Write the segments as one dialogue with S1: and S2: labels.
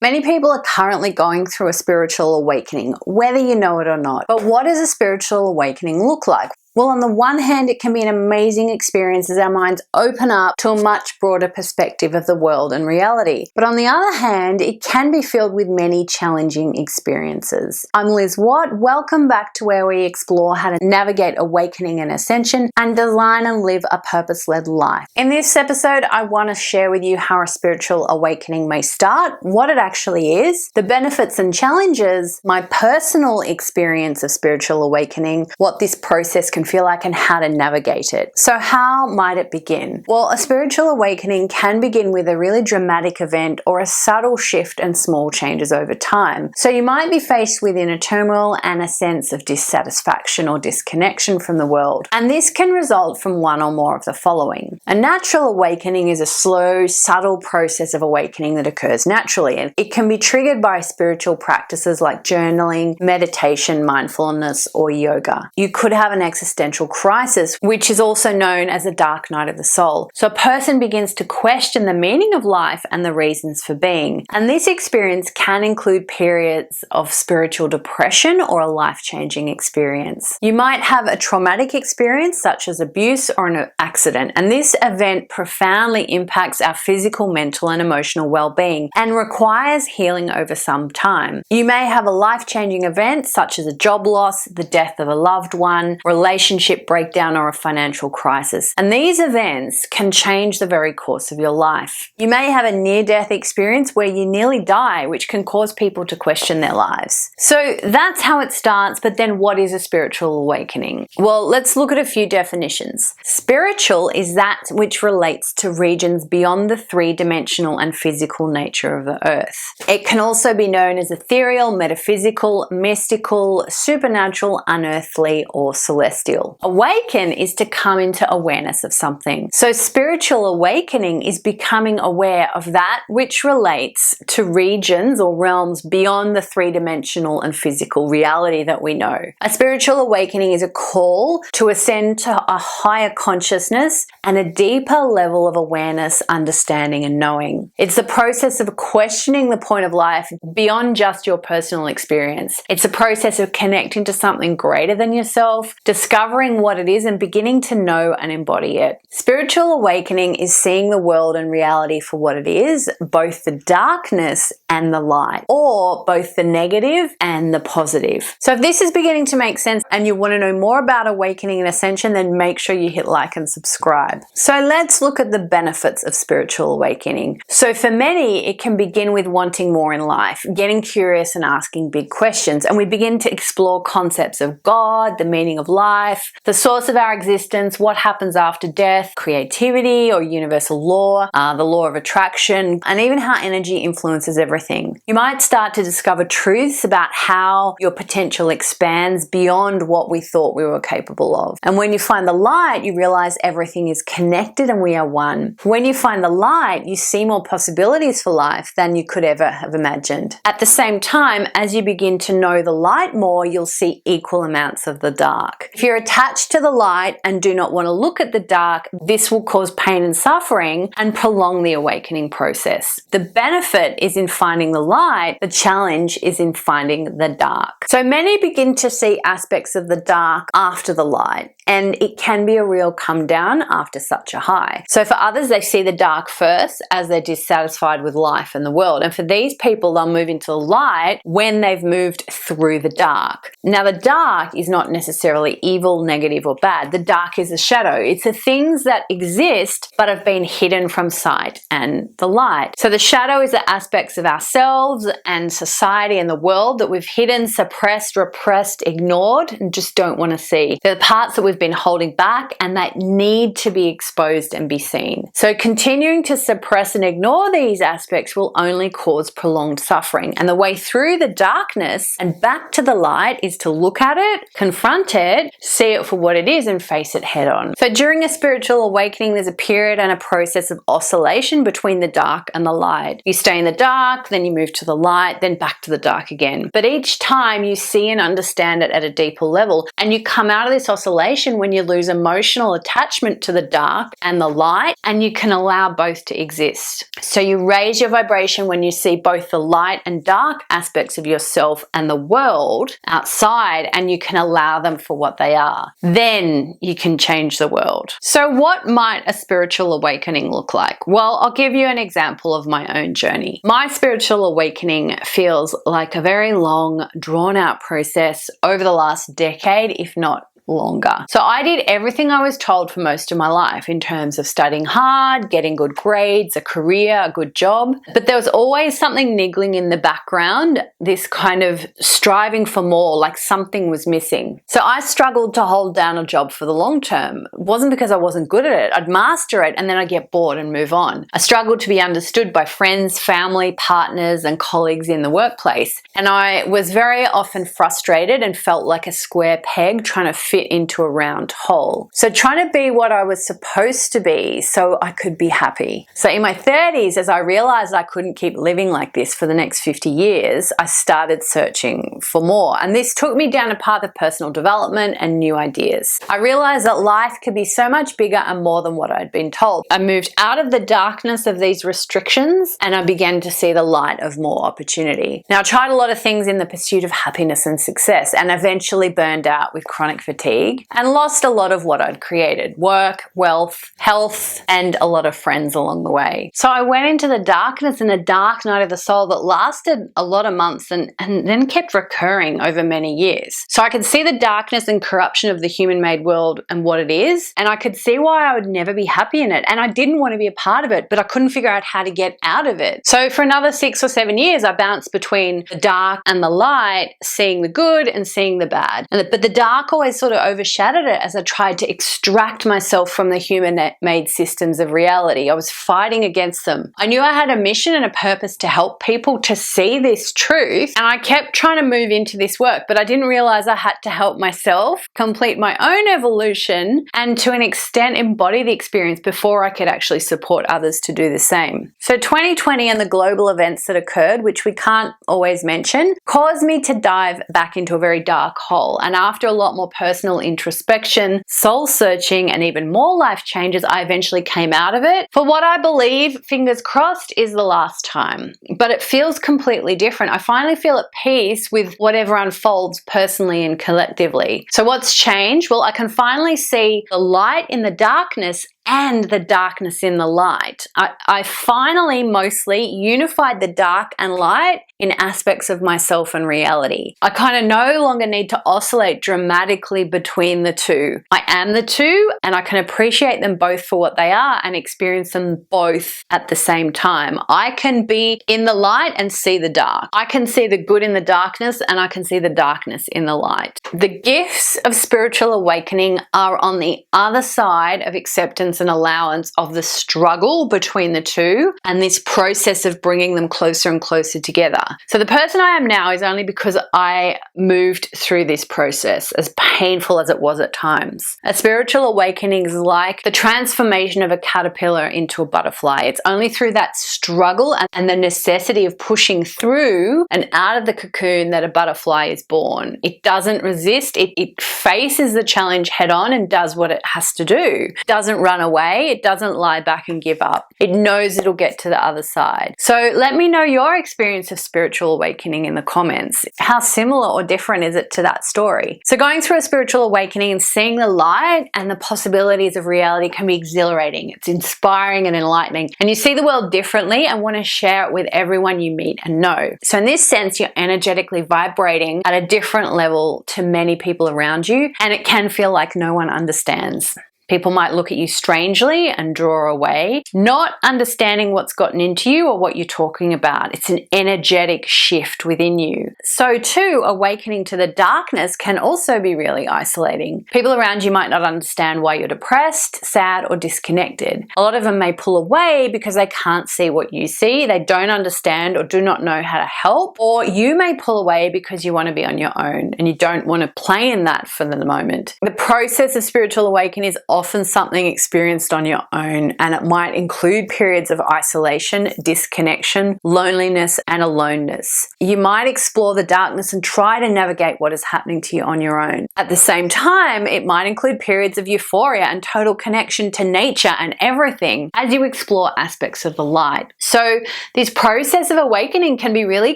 S1: Many people are currently going through a spiritual awakening, whether you know it or not. But what does a spiritual awakening look like? Well, on the one hand, it can be an amazing experience as our minds open up to a much broader perspective of the world and reality. But on the other hand, it can be filled with many challenging experiences. I'm Liz Watt. Welcome back to where we explore how to navigate awakening and ascension and design and live a purpose-led life. In this episode, I want to share with you how a spiritual awakening may start, what it actually is, the benefits and challenges, my personal experience of spiritual awakening, what this process can feel like and how to navigate it. So how might it begin? Well, a spiritual awakening can begin with a really dramatic event or a subtle shift and small changes over time. So you might be faced with inner turmoil and a sense of dissatisfaction or disconnection from the world. And this can result from one or more of the following. A natural awakening is a slow, subtle process of awakening that occurs naturally. And it can be triggered by spiritual practices like journaling, meditation, mindfulness, or yoga. You could have an existential crisis, which is also known as a dark night of the soul. So a person begins to question the meaning of life and the reasons for being. And this experience can include periods of spiritual depression or a life-changing experience. You might have a traumatic experience such as abuse or an accident, and this event profoundly impacts our physical, mental, and emotional well-being and requires healing over some time. You may have a life-changing event such as a job loss, the death of a loved one, relationship breakdown, or a financial crisis. And these events can change the very course of your life. You may have a near-death experience where you nearly die, which can cause people to question their lives. So that's how it starts, but then what is a spiritual awakening? Well, let's look at a few definitions. Spiritual is that which relates to regions beyond the three-dimensional and physical nature of the earth. It can also be known as ethereal, metaphysical, mystical, supernatural, unearthly, or celestial. Awaken is to come into awareness of something. So spiritual awakening is becoming aware of that which relates to regions or realms beyond the three-dimensional and physical reality that we know. A spiritual awakening is a call to ascend to a higher consciousness and a deeper level of awareness, understanding, and knowing. It's the process of questioning the point of life beyond just your personal experience. It's a process of connecting to something greater than yourself, discovering what it is and beginning to know and embody it. Spiritual awakening is seeing the world and reality for what it is, both the darkness and the light, or both the negative and the positive. So if this is beginning to make sense and you want to know more about awakening and ascension, then make sure you hit like and subscribe. So let's look at the benefits of spiritual awakening. So for many, it can begin with wanting more in life, getting curious and asking big questions. And we begin to explore concepts of God, the meaning of life, the source of our existence, what happens after death, creativity or universal law, the law of attraction, and even how energy influences everything. You might start to discover truths about how your potential expands beyond what we thought we were capable of. And when you find the light, you realize everything is connected and we are one. When you find the light, you see more possibilities for life than you could ever have imagined. At the same time, as you begin to know the light more, you'll see equal amounts of the dark. If you're attached to the light and do not want to look at the dark, this will cause pain and suffering and prolong the awakening process. The benefit is in finding the light, the challenge is in finding the dark. So many begin to see aspects of the dark after the light, and it can be a real come down after such a high. So for others, they see the dark first as they're dissatisfied with life and the world. And for these people, they'll move into the light when they've moved through the dark. Now, the dark is not necessarily evil, negative, or bad. The dark is the shadow. It's the things that exist but have been hidden from sight and the light. So the shadow is the aspects of ourselves and society and the world that we've hidden, suppressed, repressed, ignored, and just don't want to see. They're the parts that we've been holding back and that need to be exposed and be seen. So continuing to suppress and ignore these aspects will only cause prolonged suffering. And the way through the darkness and back to the light is to look at it, confront it, see it for what it is, and face it head on. So during a spiritual awakening, there's a period and a process of oscillation between the dark and the light. You stay in the dark, dark, then you move to the light, then back to the dark again. But each time you see and understand it at a deeper level, and you come out of this oscillation when you lose emotional attachment to the dark and the light, and you can allow both to exist. So you raise your vibration when you see both the light and dark aspects of yourself and the world outside, and you can allow them for what they are. Then you can change the world. So what might a spiritual awakening look like? Well, I'll give you an example of my own journey. My spiritual awakening feels like a very long, drawn-out process over the last decade, if not longer. So I did everything I was told for most of my life in terms of studying hard, getting good grades, a career, a good job. But there was always something niggling in the background, this kind of striving for more, like something was missing. So I struggled to hold down a job for the long term. It wasn't because I wasn't good at it. I'd master it and then I'd get bored and move on. I struggled to be understood by friends, family, partners, and colleagues in the workplace. And I was very often frustrated and felt like a square peg trying to fit into a round hole. So trying to be what I was supposed to be so I could be happy. So in my 30s, as I realized I couldn't keep living like this for the next 50 years, I started searching for more. And this took me down a path of personal development and new ideas. I realized that life could be so much bigger and more than what I'd been told. I moved out of the darkness of these restrictions and I began to see the light of more opportunity. Now, I tried a lot of things in the pursuit of happiness and success and eventually burned out with chronic fatigue and lost a lot of what I'd created: work, wealth, health, and a lot of friends along the way. So I went into the darkness and a dark night of the soul that lasted a lot of months and then kept recurring over many years. So I could see the darkness and corruption of the human-made world and what it is, and I could see why I would never be happy in it. And I didn't want to be a part of it, but I couldn't figure out how to get out of it. So for another 6 or 7 years, I bounced between the dark and the light, seeing the good and seeing the bad. But the dark always sort of overshadowed it as I tried to extract myself from the human-made systems of reality. I was fighting against them. I knew I had a mission and a purpose to help people to see this truth, and I kept trying to move into this work, but I didn't realize I had to help myself complete my own evolution and to an extent embody the experience before I could actually support others to do the same. So 2020 and the global events that occurred, which we can't always mention, caused me to dive back into a very dark hole. And after a lot more personal introspection, soul searching, and even more life changes, I eventually came out of it for what I believe, fingers crossed, is the last time. But it feels completely different. I finally feel at peace with whatever unfolds personally and collectively. So what's changed? Well, I can finally see the light in the darkness and the darkness in the light. I finally mostly unified the dark and light in aspects of myself and reality. I kind of no longer need to oscillate dramatically between the two. I am the two, and I can appreciate them both for what they are and experience them both at the same time. I can be in the light and see the dark. I can see the good in the darkness, and I can see the darkness in the light. The gifts of spiritual awakening are on the other side of acceptance and allowance of the struggle between the two and this process of bringing them closer and closer together. So the person I am now is only because I moved through this process, as painful as it was at times. A spiritual awakening is like the transformation of a caterpillar into a butterfly. It's only through that struggle and the necessity of pushing through and out of the cocoon that a butterfly is born. It doesn't resist. It faces the challenge head on and does what it has to do. It doesn't run away. It doesn't lie back and give up. It knows it'll get to the other side. So let me know your experience of spiritual awakening in the comments. How similar or different is it to that story? So going through a spiritual awakening and seeing the light and the possibilities of reality can be exhilarating. It's inspiring and enlightening. And you see the world differently and want to share it with everyone you meet and know. So in this sense, you're energetically vibrating at a different level to many people around you, and it can feel like no one understands. People might look at you strangely and draw away, not understanding what's gotten into you or what you're talking about. It's an energetic shift within you. So too, awakening to the darkness can also be really isolating. People around you might not understand why you're depressed, sad, or disconnected. A lot of them may pull away because they can't see what you see, they don't understand or do not know how to help, or you may pull away because you want to be on your own and you don't want to play in that for the moment. The process of spiritual awakening is often something experienced on your own, and it might include periods of isolation, disconnection, loneliness, and aloneness. You might explore the darkness and try to navigate what is happening to you on your own. At the same time, it might include periods of euphoria and total connection to nature and everything as you explore aspects of the light. So this process of awakening can be really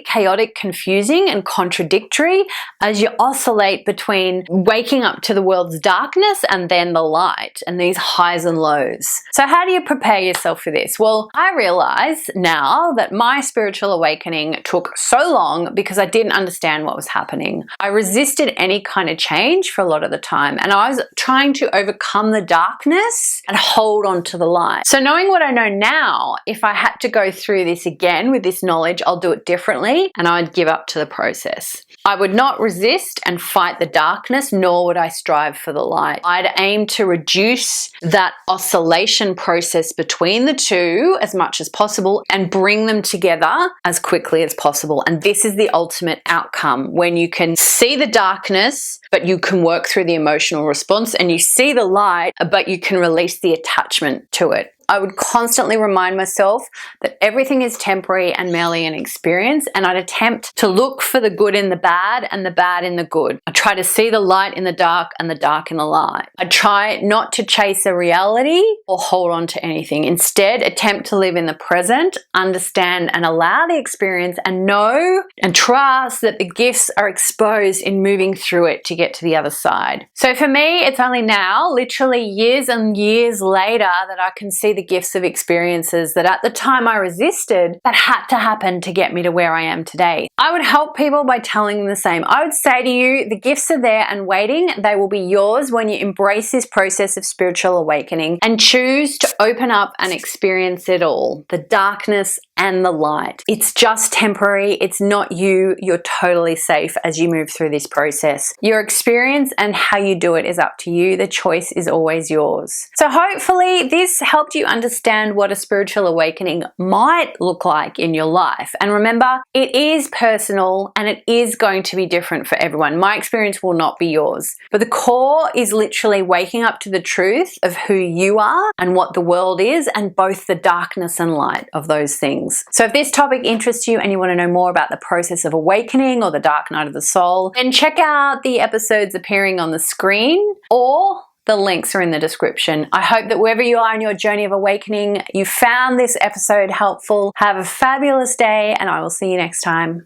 S1: chaotic, confusing, and contradictory as you oscillate between waking up to the world's darkness and then the light, and these highs and lows. So how do you prepare yourself for this? Well, I realize now that my spiritual awakening took so long because I didn't understand what was happening. I resisted any kind of change for a lot of the time, and I was trying to overcome the darkness and hold on to the light. So knowing what I know now, if I had to go through this again with this knowledge, I'll do it differently, and I would give up to the process. I would not resist and fight the darkness, nor would I strive for the light. I'd aim to reduce that oscillation process between the two as much as possible and bring them together as quickly as possible. And this is the ultimate outcome, when you can see the darkness, but you can work through the emotional response, and you see the light, but you can release the attachment to it. I would constantly remind myself that everything is temporary and merely an experience, and I'd attempt to look for the good in the bad and the bad in the good. I try to see the light in the dark and the dark in the light. I try not to chase a reality or hold on to anything. Instead, attempt to live in the present, understand and allow the experience, and know and trust that the gifts are exposed in moving through it to get to the other side. So for me, it's only now, literally years and years later, that I can see the gifts of experiences that at the time I resisted, that had to happen to get me to where I am today. I would help people by telling them the same. I would say to you, the gifts are there and waiting. They will be yours when you embrace this process of spiritual awakening and choose to open up and experience it all, the darkness and the light. It's just temporary. It's not you. You're totally safe as you move through this process. Your experience and how you do it is up to you. The choice is always yours. So hopefully this helped you understand what a spiritual awakening might look like in your life. And remember, it is personal and it is going to be different for everyone. My experience will not be yours. But the core is literally waking up to the truth of who you are and what the world is, and both the darkness and light of those things. So if this topic interests you and you want to know more about the process of awakening or the dark night of the soul, then check out the episodes appearing on the screen, or the links are in the description. I hope that wherever you are in your journey of awakening, you found this episode helpful. Have a fabulous day, and I will see you next time.